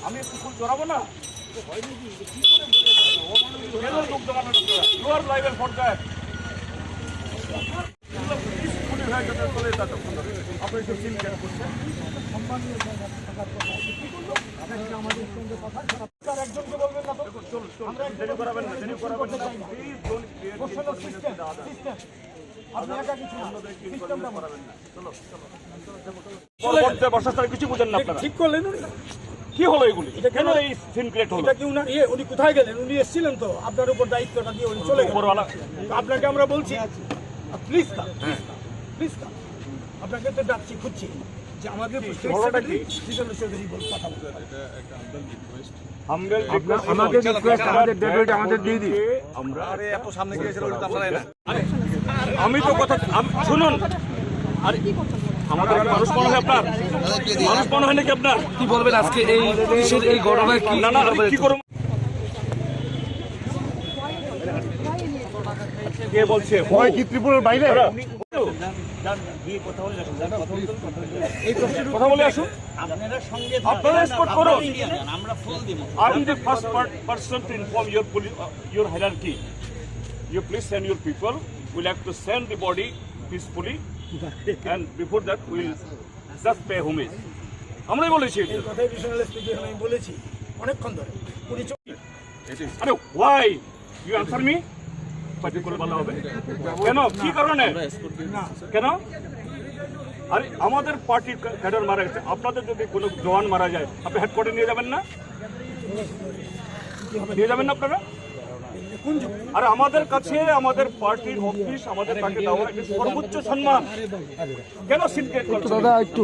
আমি একটু ফুল জড়াবো না you are liable for that আপনি একটু সিন কেন করছেন একজনকে বলবেন না তো চলুন করাবেন না কিছু বুঝেন না আপনারা ঠিক করলেন কি হলো এগুলি এটা কেন এই সিন ক্রিয়েট হলো এটা কি উনি কোথায় গেলেন উনি এসেছিলেন তো আপনার উপর দায়িত্বটা দিয়ে উনি চলে গেলেন আপনাকে আমরা বলছি প্লিজ প্লিজ আপনাকে তো ডাকছি খুঁজছি যে আমাদের বড়টা কি কথা বলতে আমাদের রিকোয়েস্ট আমাদের ডেবিট আমাদের দিয়ে দিই আমরা আরে এত সামনে গিয়েছিল ওটা তো আপনারা না আমি তো কথা শুনুন আরে আমাদের মানুষ মনে হয় আপনার মানুষ মনে হয় নাকি আপনার কি বলবেন আজকে এই ঘটনায় কি না কি করব কে বলছে ভয় কি ত্রিপুরার বাইরে কথা বলে আসুন আপনারা এসকর্ট করুন I am the first person to inform your hierarchy. You please send your people. We'll have to send the body peacefully, and before that we'll just pay homage. আমরাই বলেছি এই কথাই রিজিওনাল এসপি আমি বলেছি অনেকক্ষণ ধরে উনি আরে why you answer me party করে ভালো হবে কেন কি কারণে কেন আরে আমাদের পার্টির ক্যাডার মারা গেছে আপনাদের যদি কোনো জওয়ান মারা যায় আপনি হেডকোয়ার্টার নিয়ে যাবেন না আপনারা আর আমাদের কাছে আমাদের পার্টির অফিস আমাদের তাকে দেওয়ার একটা সর্বোচ্চ সম্মান কেন সিনক্রেট করছেন দাদা একটু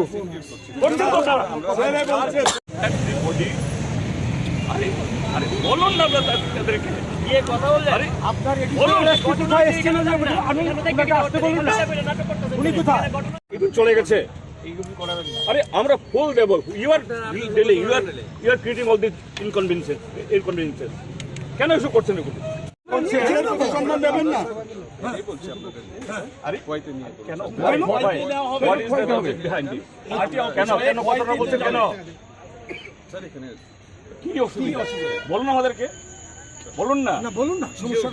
বলছেন তো বলছেন আরে বলুন না তাদেরকে কথা বললেন আরে আপনার কোথায় এসেছেন আমি আপনাকে আসতে বলুন না উনি কোথায় একটু চলে গেছে আরে আমরা ফুল দেব you are daily you are creating all this inconveniences কেন এসব করছেন এগুলো সম্মান দেবেন না আরে কেন কেন কথাটা বলছেন কেন কি অসুবিধা বলুন আমাদেরকে বলুন না সমস্যা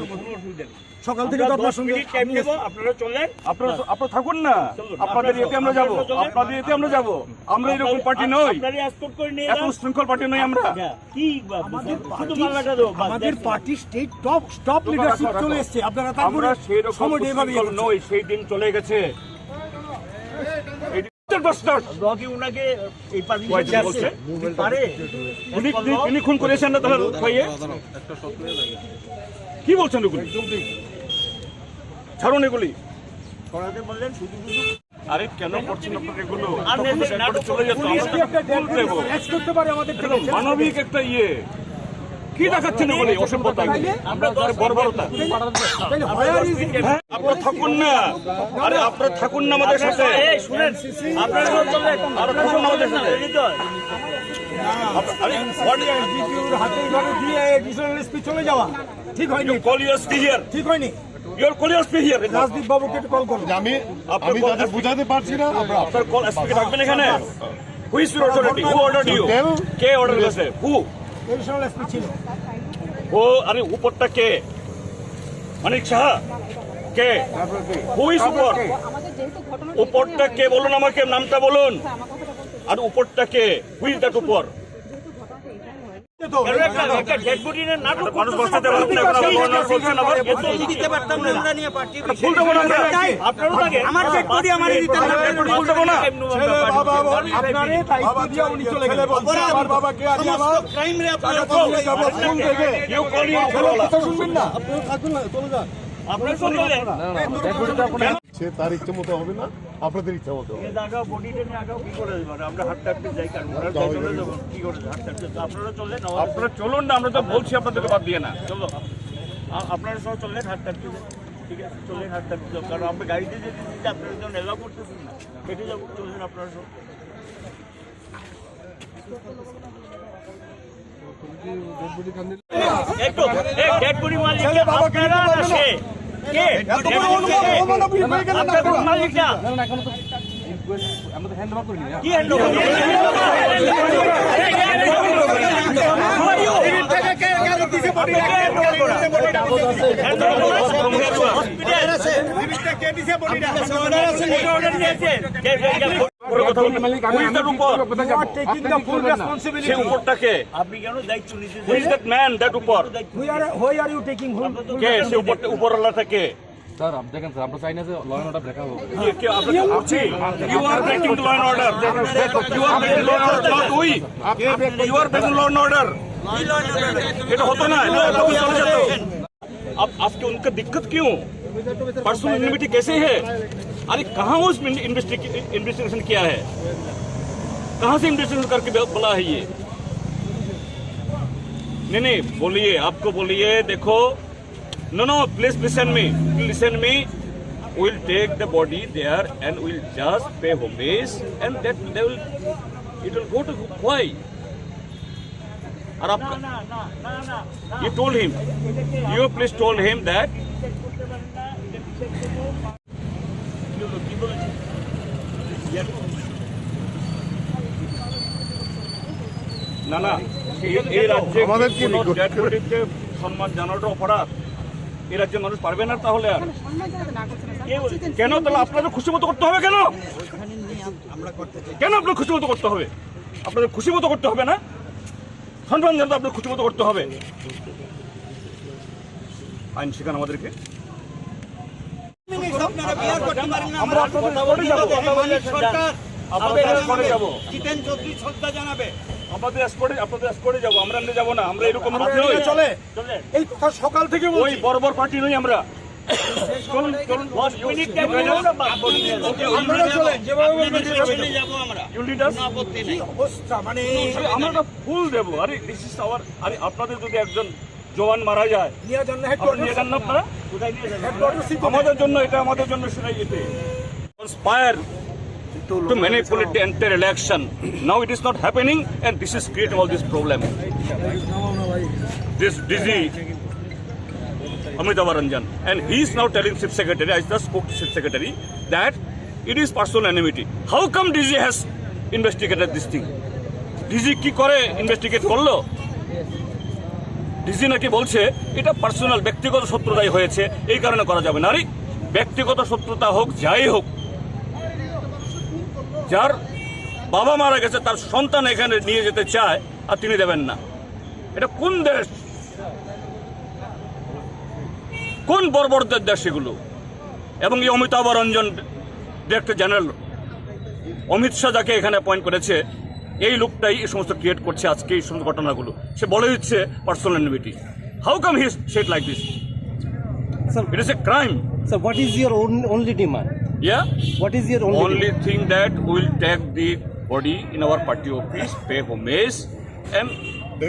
সকাল থেকে তো আপনার সঙ্গে টাইম নেব আপনারা চলেন আপনারা থাকুন না আপনাদের এতে আমরা যাব আমরা এরকম পার্টি নই আপনারা এসকর্ট করে নিয়ে এত শৃঙ্খল পার্টি নই আমরা কি শুধু মামলাটা দাও আমাদের পার্টি স্টেট টপ লিডারশিপ চলে এসেছে আপনারা তারপরে সময় এভাবে নই সেই দিন চলে গেছে তিনি খুন করেছেন না তাহলে কি বলছেন ছাড়ুন এগুলি আরে কেন করছেন আপনার এগুলো চলে যেতে মানবিক একটা ইয়ে কি দেখাচ্ছেন বলে অসভ্যতা বর্বরতা আপনারা থাকুন না আরে আপনারা থাকুন না আমাদের সাথে শুনেন আপনারা থাকুন আমাদের সাথে চলে যাওয়া ঠিক হয়নি ঠিক হয়নি রাজদীপ বাবুকে কল করুন আমি তাদের বুঝাতে পারছি না আপনার কল এসপি থাকবেন এখানে who's your authority who ordered you কে অর্ডার করেছে হু এডিশনাল এসপি ছিল ও আরে উপরটা কে মানিক সাহা কে হুইজ উপরটা কে বলুন আমাকে নামটা বলুন আর উপরটা কে হুইজ দ্যাট উপর তার ইচ্ছা মতো হবে না আপনাদের ইচ্ছা মতো আপনারা চলুন না আমরা তো বলছি আপনাদেরকে বাদ দিয়ে না চলো আপনারা সব চললেন হাটটাপি ঠিক আছে চললেন হাটটাপি কারণ আমরা গাড়িতে যে দিচ্ছি আপনারা যখন এলাও করতেছেন না হেঁটে যাবো চললেন আপনারা সব মালিকটা উপরওয়ালা থেকে স্যার আপনি দেখেন স্যার আমরা চাই না যে ল এন্ড অর্ডার ব্রেক হোক You are breaking law and order. You are breaking law and order. Not we. You are breaking law and order. ये तो होता ना अब आपके उनका दिक्कत क्यों पर्सनल इन्वेस्टिगेशन कैसे है अरे कहाँ उस इन्वेस्टिगेशन किया है कहाँ से इन्वेस्टिगेशन करके बोला है ये नहीं बोलिए आपको बोलिए देखो no please listen me we'll take the body there and we'll just pay homage and that it will go to why और आपका you told him you please told him that না এই রাজ্যে আমাদের কি ডেড বডিকে সম্মান জানানোর অপরাধ এই রাজ্যের মানুষ পারবে না তাহলে আর কেন তাহলে আপনাদের খুশি মতো করতে হবে কেন আপনার খুশি মতো করতে হবে আপনাদের খুশি মতো করতে হবে না সম্মান জানাতে আপনার খুশি মতো করতে হবে আইন শেখান আমাদেরকে সকাল থেকে ওই বর্বর পার্টি নই আমরা আমরা ফুল দেবো আরে আপনাদের যদি একজন জওয়ান মারা যায় নিয়ে যান না আপনারা আমাদের জন্য এটা আমাদের জন্য সেটাই এতে conspire to manipulate the entire election. Now it is not happening and this is creating all this problem. This dizzy Amitabh Ranjan and he is now telling Chief Secretary, I just spoke to Chief Secretary, that it is personal enmity. How come DG has investigated this thing? DG কি করে investigate করলো? DG নাকি বলছে এটা personal ব্যক্তিগত শত্রুতাই হয়েছে এই কারণে করা যাবে না আরে ব্যক্তিগত শত্রুতা হোক যাই হোক যার বাবা মারা গেছে তার সন্তান এখানে নিয়ে যেতে চায় আর তিনি দেবেন না এটা কোন দেশ কোন বর্বরদের দেশ এগুলো এবং এই অমিতাভ রঞ্জন ডিরেক্টর জেনারেল অমিত শাহ যাকে এখানে অ্যাপয়েন্ট করেছে এই লোকটাই এই সমস্ত ক্রিয়েট করছে আজকে এই সমস্ত ঘটনাগুলো সে বলে দিচ্ছে personal enmity how come he said like this Sir, it is a crime sir, what is your only demand? Yeah? What is your only thing that we'll take the body in our party office, pay homage, and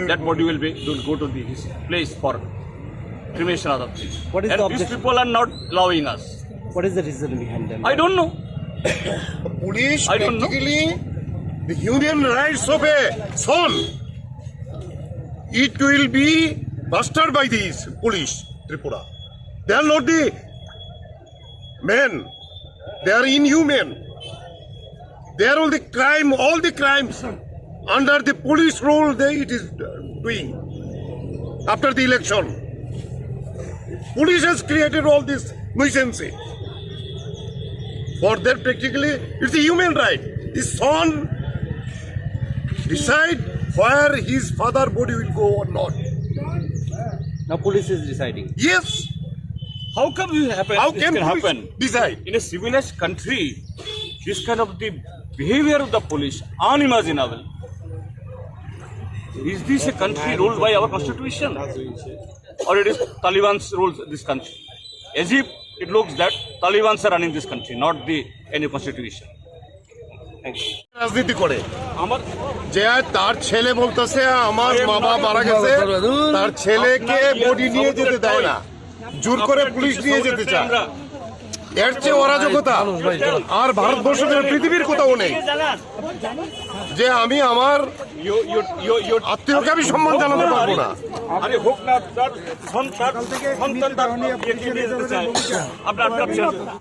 that body will go to his place for cremation or other things. What is and the these objection? people are not allowing us. What is the reason behind them? I don't know. Police I don't know. practically the human rights of a son. It will be busted by these police, Tripura. They are not the men. They are inhuman. They are all the crimes under the police rule it is doing after the election. Police has created all this nuisance. For that practically it's a human right. His son decide where his father body will go or not. Now police is deciding. Yes. How come this happen? How This can can police happen decide? in a civilized country? This kind of the behavior of the police unimaginable. Is this a country ruled by our constitution, or it is Taliban's rules this country? As if it looks that Talibans are running this country, not any constitution. রাজনীতি করে আমার যে তার ছেলে বলতেছে আমার বাবা মারা গেছে তার ছেলেকে বডি নিয়ে যেতে দেয় না জোর করে পুলিশ নিয়ে যেতে চায় এর চেয়ে অরাজকতা আর ভারতবর্ষের পৃথিবীর কোথাও নেই যে আমি আমার আত্মীয়কে আমি সম্মান জানাতে পারবো না আরে হোক না তার সন্তান তার আপনার